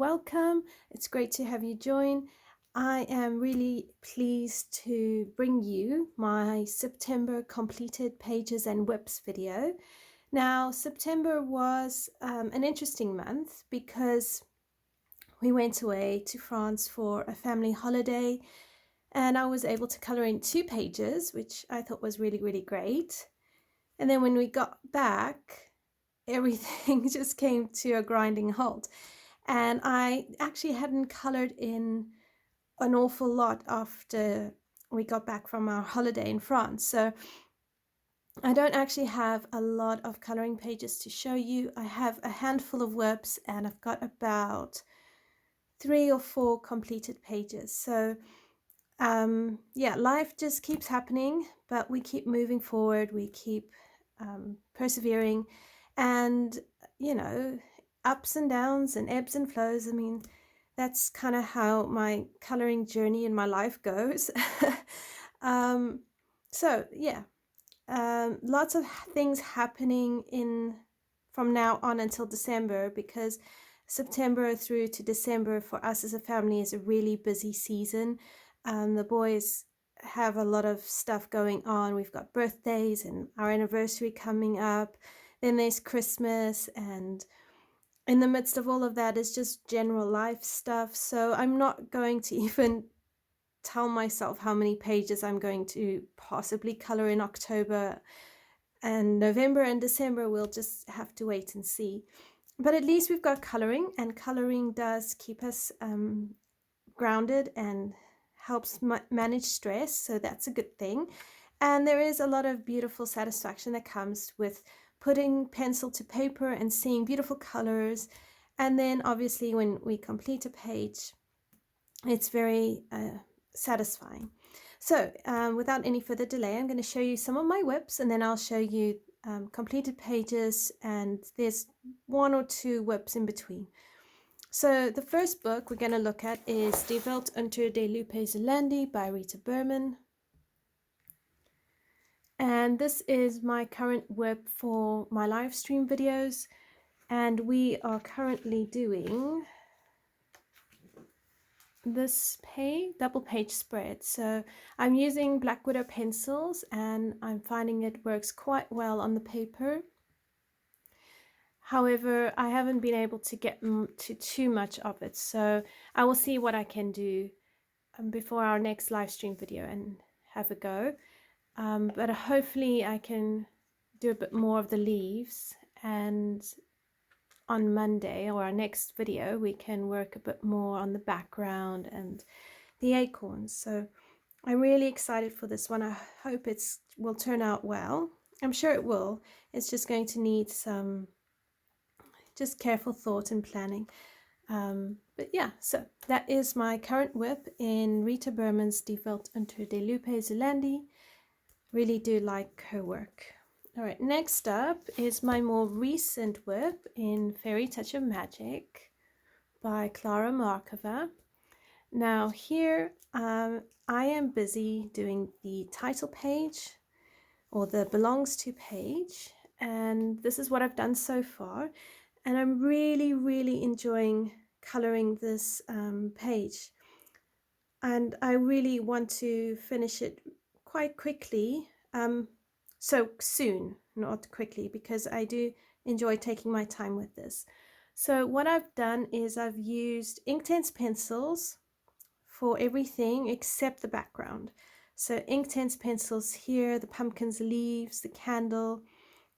welcome. It's great to have you join. I am really pleased to bring you my September completed pages and whips video. Now, September was an interesting month because we went away to France for a family holiday and I was able to color in 2 pages, which I thought was really, really great. And then when we got back, everything just came to a grinding halt. And I actually hadn't colored in an awful lot after we got back from our holiday in France. So I don't actually have a lot of coloring pages to show you. I have a handful of whips and I've got about 3 or 4 completed pages. So yeah, life just keeps happening, but we keep moving forward. We keep persevering, and you know, ups and downs and ebbs and flows. I mean, that's kind of how my coloring journey in my life goes. So yeah, lots of things happening from now on until December, because September through to December for us as a family is a really busy season. The boys have a lot of stuff going on. We've got birthdays and our anniversary coming up. Then there's Christmas, and in the midst of all of that is just general life stuff. So I'm not going to even tell myself how many pages I'm going to possibly color in October, and November and December we'll just have to wait and see. But at least we've got coloring, and coloring does keep us grounded and helps manage stress, so that's a good thing. And there is a lot of beautiful satisfaction that comes with putting pencil to paper and seeing beautiful colors. And then obviously when we complete a page, it's very satisfying. So without any further delay, I'm going to show you some of my whips, and then I'll show you completed pages, and there's 1 or 2 whips in between. So the first book we're going to look at is Die Welt unter der Lupe Zellandi by Rita Berman. And this is my current whip for my live stream videos. And we are currently doing this double page spread. So I'm using Black Widow pencils, and I'm finding it works quite well on the paper. However, I haven't been able to get to too much of it, so I will see what I can do before our next live stream video and have a go. But hopefully I can do a bit more of the leaves, and on Monday or our next video we can work a bit more on the background and the acorns. So I'm really excited for this one. I hope it will turn out well. I'm sure it will. It's just going to need some just careful thought and planning. But yeah, so that is my current whip in Rita Berman's Die Welt unter der Lupe Zellandi. Really do like her work. All right, next up is my more recent whip in Fairy Touch of Magic by Klara Markova. Now here I am busy doing the title page, or the belongs to page, and this is what I've done so far. And I'm really, really enjoying coloring this page. And I really want to finish it quite quickly. So soon, not quickly, because I do enjoy taking my time with this. So what I've done is I've used Inktense pencils for everything except the background. So Inktense pencils here, the pumpkin's leaves, the candle,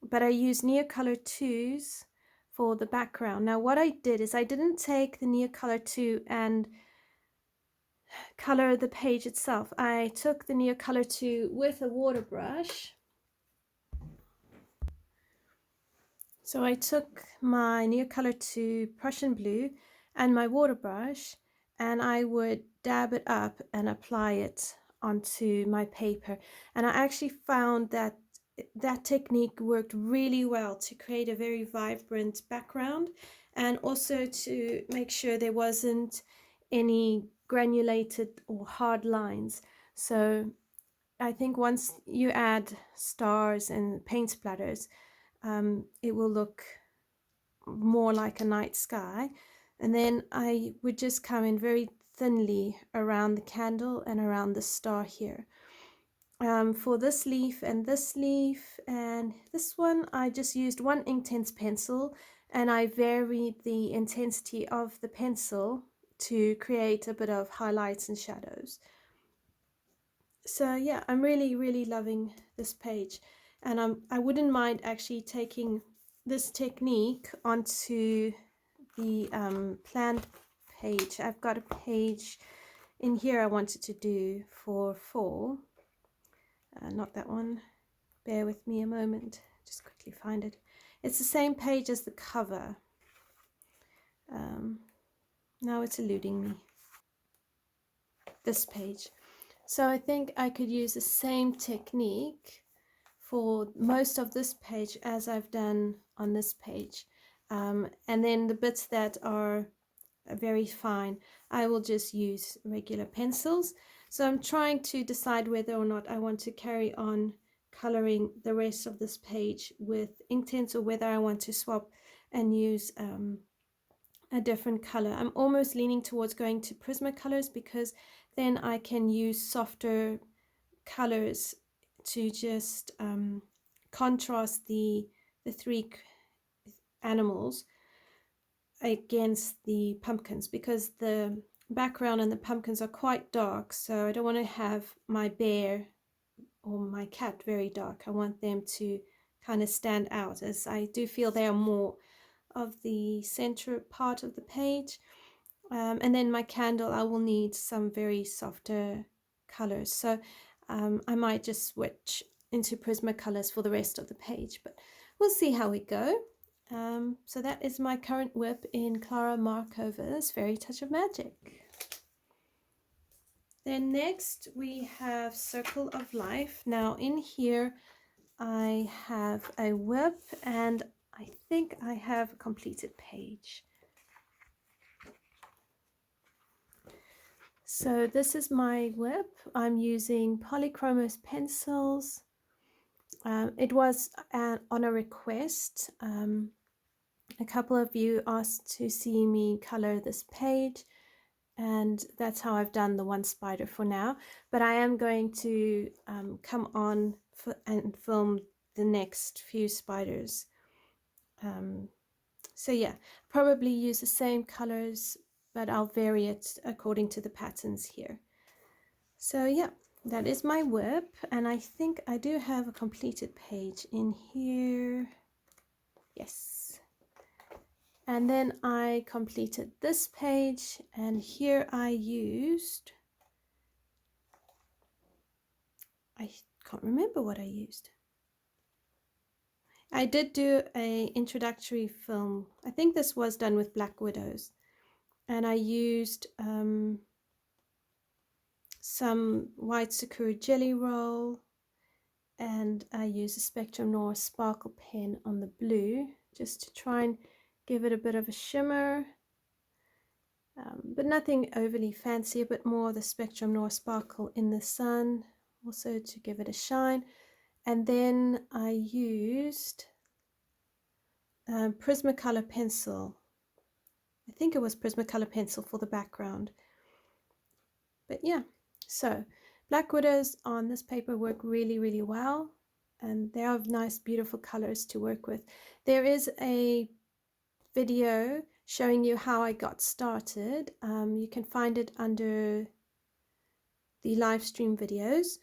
but I used Neocolor 2s for the background. Now what I did is I didn't take the Neocolor 2 and color the page itself. I took the Neocolor 2 with a water brush. So I took my Neocolor 2 Prussian blue and my water brush, and I would dab it up and apply it onto my paper. And I actually found that that technique worked really well to create a very vibrant background, and also to make sure there wasn't any granulated or hard lines. So I think once you add stars and paint splatters, it will look more like a night sky. And then I would just come in very thinly around the candle and around the star here. For this leaf and this one, I just used one Inktense pencil, and I varied the intensity of the pencil to create a bit of highlights and shadows. So yeah, I'm really loving this page, and I wouldn't mind actually taking this technique onto the planned page. I've got a page in here I wanted to do for fall. Not that one. Bear with me a moment. Just quickly find it. It's the same page as the cover. Now it's eluding me. This page. So I think I could use the same technique for most of this page as I've done on this page. And then the bits that are very fine, I will just use regular pencils. So I'm trying to decide whether or not I want to carry on coloring the rest of this page with Inktense, or whether I want to swap and use a different color. I'm almost leaning towards going to Prismacolors, because then I can use softer colors to just contrast the three animals against the pumpkins, because the background and the pumpkins are quite dark, so I don't want to have my bear or my cat very dark. I want them to kind of stand out, as I do feel they are more of the center part of the page. And then my candle, I will need some very softer colors, so I might just switch into Prismacolors for the rest of the page, but we'll see how we go. So that is my current whip in Clara Markover's Fairy Touch of Magic. Then next we have Circle of Life. Now in here I have a whip, and I think I have a completed page. So this is my whip. I'm using Polychromos pencils. It was on a request. A couple of you asked to see me color this page, and that's how I've done the one spider for now. But I am going to come on and film the next few spiders. So yeah, probably use the same colors, but I'll vary it according to the patterns here. So yeah, that is my whip, and I think I do have a completed page in here. Yes. And then I completed this page, and here I used, I can't remember what I used. I did do a introductory film. I think this was done with Black Widows, and I used some white Sakura Jelly Roll, and I used a Spectrum Noir sparkle pen on the blue just to try and give it a bit of a shimmer, but nothing overly fancy, a bit more of the Spectrum Noir sparkle in the sun also to give it a shine. And then I used Prismacolor pencil. I think it was Prismacolor pencil for the background. But yeah, so Black Widows on this paper work really well, and they have nice beautiful colors to work with. There is a video showing you how I got started. You can find it under the live stream videos,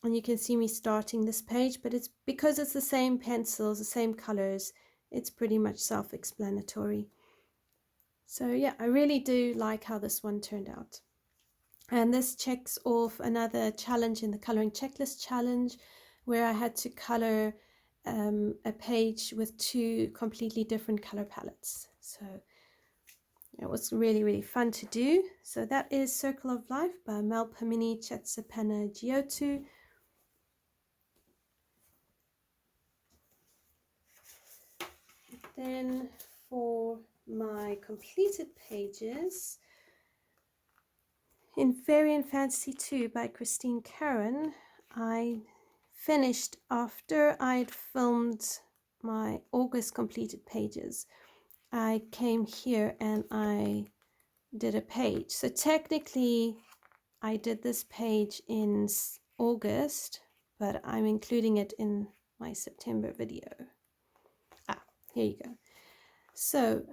and you can see me starting this page, but it's because it's the same pencils, the same colors, it's pretty much self-explanatory. So yeah, I really do like how this one turned out. And this checks off another challenge in the coloring checklist challenge, where I had to color a page with 2 completely different color palettes. So it was really fun to do. So that is Circle of Life by Melpomene Chetshepana Giotto. Then for my completed pages, in Fairy and Fantasy 2 by Christine Karen, I finished after I'd filmed my August completed pages. I came here and I did a page. So technically I did this page in August, but I'm including it in my September video. Here you go. So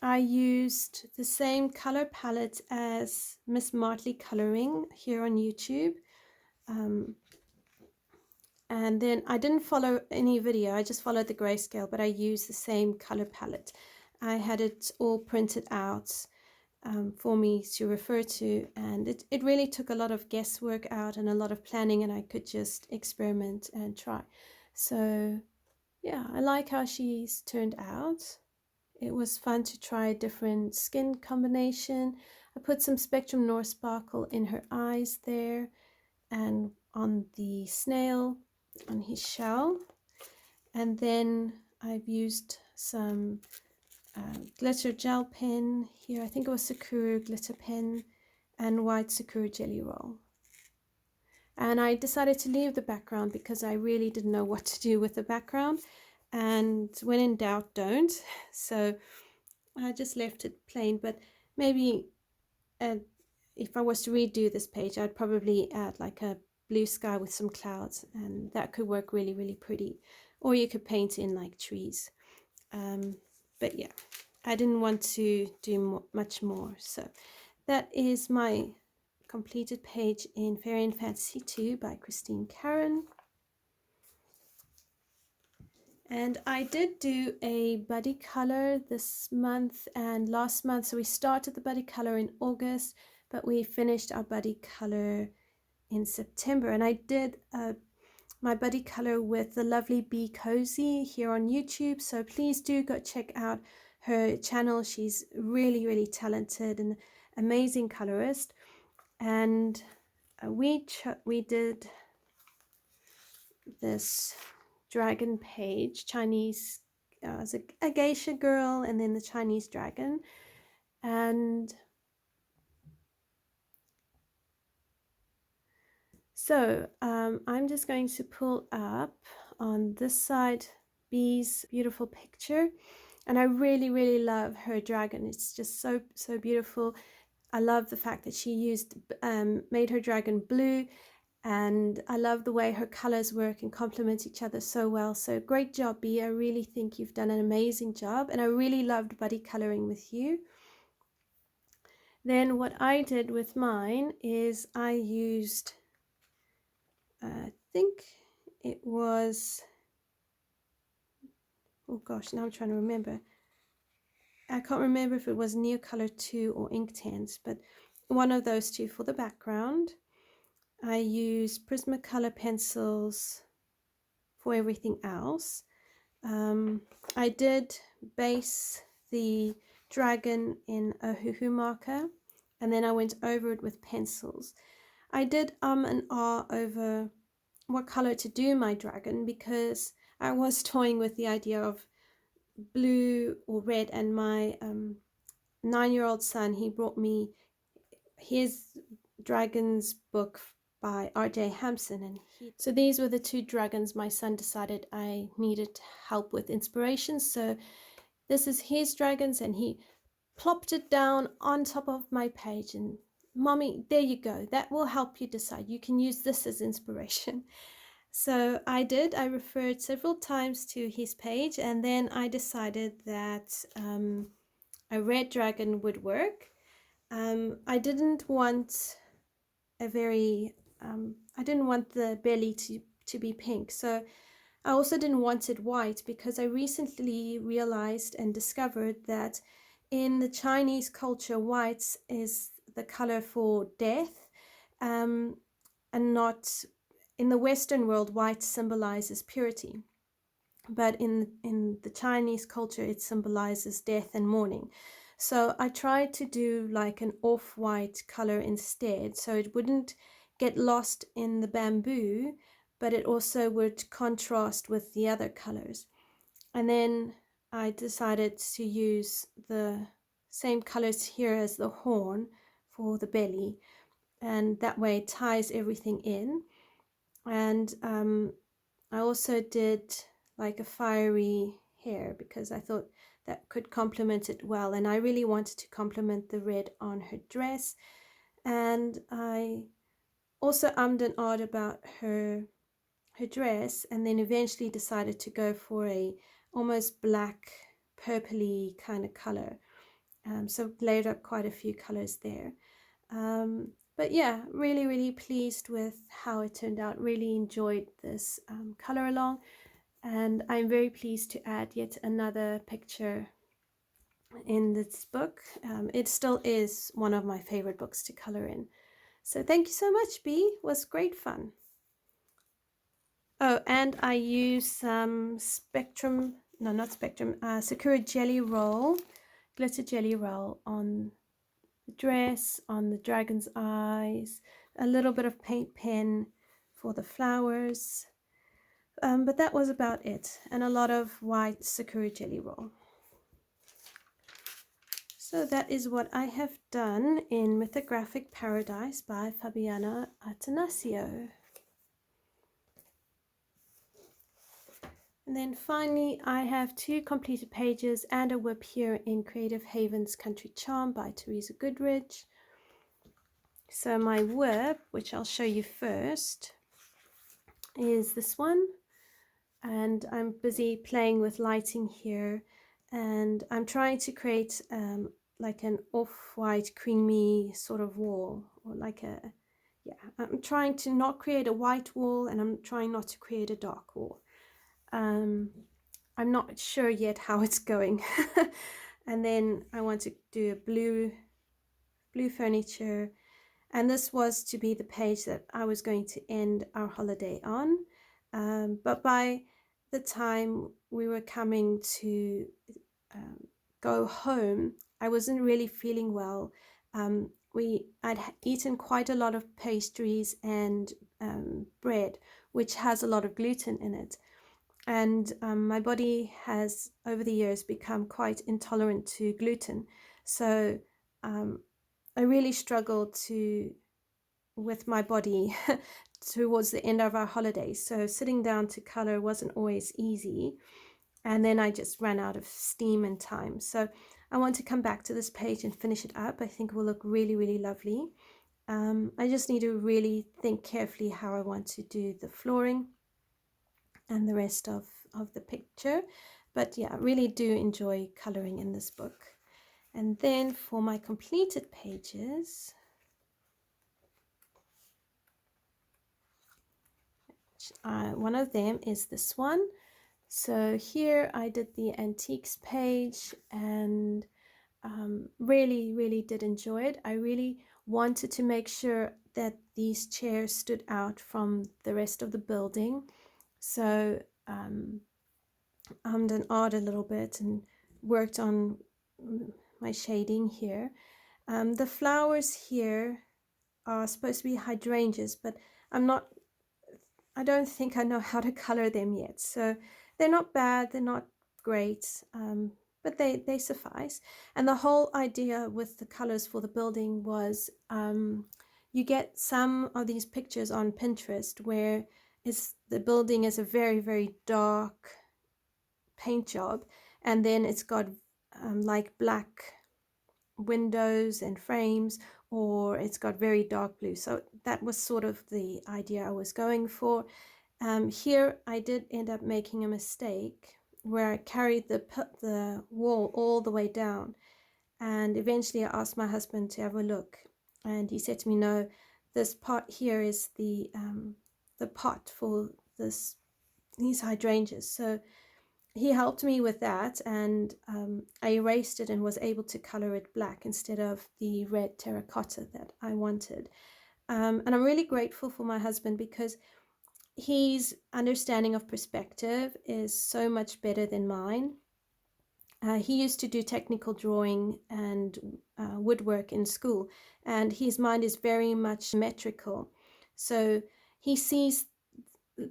I used the same color palette as Miss Martley Coloring here on YouTube. And then I didn't follow any video, I just followed the grayscale, but I used the same color palette. I had it all printed out for me to refer to, and it really took a lot of guesswork out and a lot of planning, and I could just experiment and try. So yeah, I like how she's turned out. It was fun to try a different skin combination. I put some Spectrum North Sparkle in her eyes there and on the snail on his shell. And then I've used some glitter gel pen here. I think it was Sakura glitter pen and white Sakura jelly roll. And I decided to leave the background because I really didn't know what to do with the background. And when in doubt, don't. So I just left it plain, but maybe if I was to redo this page, I'd probably add like a blue sky with some clouds, and that could work really, really pretty. Or you could paint in like trees. But yeah, I didn't want to do much more. So that is my completed page in Fairy and Fantasy 2 by Christine Karen. And I did do a buddy color this month and last month. So we started the buddy color in August, but we finished our buddy color in September. And I did my buddy color with the lovely Be Cozy here on YouTube. So please do go check out her channel. She's really, really talented and amazing colorist. And we did this dragon page, Chinese, as a geisha girl, and then the Chinese dragon. And so I'm just going to pull up on this side Bee's beautiful picture, and I really, really love her dragon. It's just so beautiful. I love the fact that she used made her dragon blue, and I love the way her colors work and complement each other so well. So great job, Bee. I really think you've done an amazing job, and I really loved buddy coloring with you. Then what I did with mine is I used, I think it was, oh gosh, now I'm trying to remember. I can't remember if it was Neocolor 2 or Inktense, but one of those two for the background. I used Prismacolor pencils for everything else. I did base the dragon in a hoo-hoo marker, and then I went over it with pencils. I did and ah over what color to do my dragon because I was toying with the idea of blue or red, and my 9-year-old son, he brought me his dragon's book by R.J. Hampson, and so these were the two dragons my son decided I needed help with inspiration. So this is his dragons, and he plopped it down on top of my page, and Mommy, there you go, that will help you decide. You can use this as inspiration. So I did. I referred several times to his page, and then I decided that a red dragon would work. I didn't want a very I didn't want the belly to be pink, so I also didn't want it white because I recently realized and discovered that in the Chinese culture, white is the color for death, and not in the Western world. White symbolizes purity, but in the Chinese culture, it symbolizes death and mourning. So I tried to do like an off-white color instead, so it wouldn't get lost in the bamboo, but it also would contrast with the other colors. And then I decided to use the same colors here as the horn for the belly, and that way it ties everything in. And I also did like a fiery hair because I thought that could complement it well. And I really wanted to complement the red on her dress. And I also ummed and ahed about her dress, and then eventually decided to go for a almost black purpley kind of color. So layered up quite a few colors there. But yeah, really pleased with how it turned out. Really enjoyed this color along, and I'm very pleased to add yet another picture in this book. It still is one of my favorite books to color in. So thank you so much, B. It was great fun. Oh, and I use some Sakura Jelly Roll, glitter jelly roll on the dress, on the dragon's eyes, a little bit of paint pen for the flowers. But that was about it, and a lot of white Sakura Jelly Roll. So that is what I have done in Mythographic Paradise by Fabiana Atanasio. And then finally, I have 2 completed pages and a whip here in Creative Haven's Country Charm by Teresa Goodrich. So my whip, which I'll show you first, is this one. And I'm busy playing with lighting here. And I'm trying to create like an off-white creamy sort of wall, or like I'm trying to not create a white wall, and I'm trying not to create a dark wall. I'm not sure yet how it's going. And then I want to do a blue furniture, and this was to be the page that I was going to end our holiday on. But by the time we were coming to go home, I wasn't really feeling well. I'd eaten quite a lot of pastries and bread, which has a lot of gluten in it. And my body has, over the years, become quite intolerant to gluten. So I really struggled with my body towards the end of our holidays. So sitting down to color wasn't always easy. And then I just ran out of steam and time. So I want to come back to this page and finish it up. I think it will look really lovely. I just need to really think carefully how I want to do the flooring and the rest of the picture. But yeah, I really do enjoy coloring in this book. And then for my completed pages, one of them is this one. So here I did the antiques page, and really did enjoy it. I really wanted to make sure that these chairs stood out from the rest of the building. So ummed and ahed a little bit and worked on my shading here. The flowers here are supposed to be hydrangeas, but I don't think I know how to color them yet. So they're not bad, they're not great, but they suffice. And the whole idea with the colors for the building was you get some of these pictures on Pinterest where the building is a very dark paint job, and then it's got like black windows and frames, or it's got very dark blue. So that was sort of the idea I was going for. Here I did end up making a mistake where I carried the wall all the way down, and eventually I asked my husband to have a look, and he said to me, no, this part here is the pot for these hydrangeas. So he helped me with that, and I erased it and was able to color it black instead of the red terracotta that I wanted. And I'm really grateful for my husband, because his understanding of perspective is so much better than mine. He used to do technical drawing and woodwork in school, and his mind is very much symmetrical. So he sees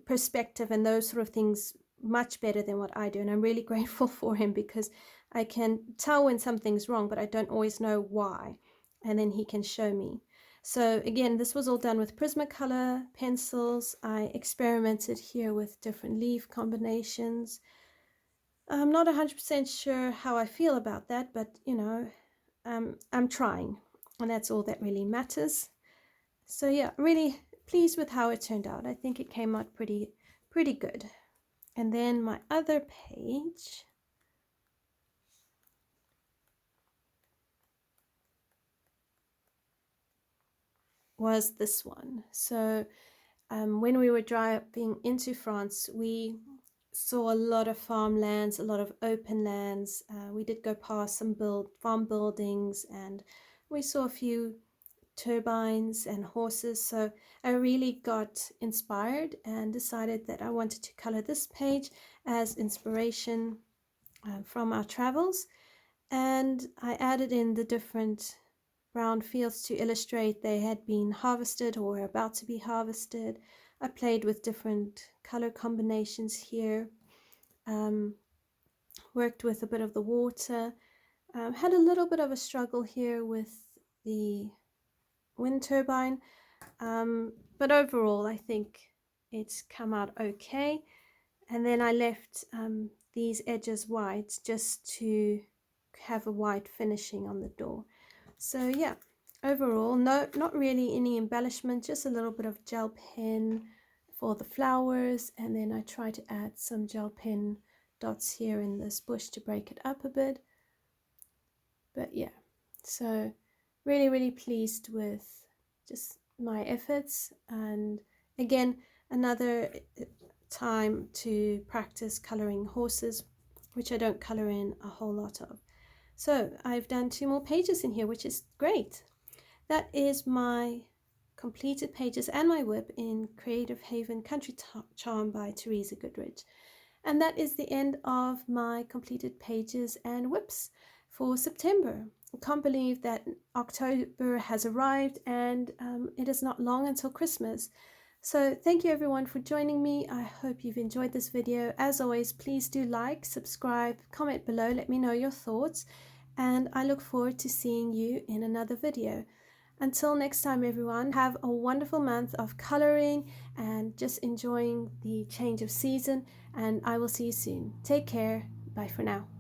perspective and those sort of things much better than what I do. And I'm really grateful for him, because I can tell when something's wrong, but I don't always know why. And then he can show me. So again, this was all done with Prismacolor pencils. I experimented here with different leaf combinations. I'm not 100% sure how I feel about that, but you know, I'm trying, and that's all that really matters. So yeah, really pleased with how it turned out. I think it came out pretty good. And then my other page was this one. So when we were driving into France, we saw a lot of farmlands, a lot of open lands. We did go past some farm buildings, and we saw a few turbines and horses. So I really got inspired and decided that I wanted to color this page as inspiration from our travels. And I added in the different brown fields to illustrate they had been harvested or were about to be harvested. I played with different color combinations here, worked with a bit of the water, had a little bit of a struggle here with the wind turbine, but overall I think it's come out okay. And then I left these edges white just to have a white finishing on the door. So yeah, overall, not really any embellishment, just a little bit of gel pen for the flowers, and then I try to add some gel pen dots here in this bush to break it up a bit. But yeah, so really pleased with just my efforts, and again, another time to practice coloring horses, which I don't color in a whole lot of. So I've done 2 more pages in here, which is great. That is my completed pages and my whip in Creative Haven Country Charm by Teresa Goodrich. And that is the end of my completed pages and whips for September. I can't believe that October has arrived, and it is not long until Christmas. So thank you everyone for joining me. I hope you've enjoyed this video. As always, please do like, subscribe, comment below, let me know your thoughts, and I look forward to seeing you in another video. Until next time everyone, have a wonderful month of coloring and just enjoying the change of season, and I will see you soon. Take care. Bye for now.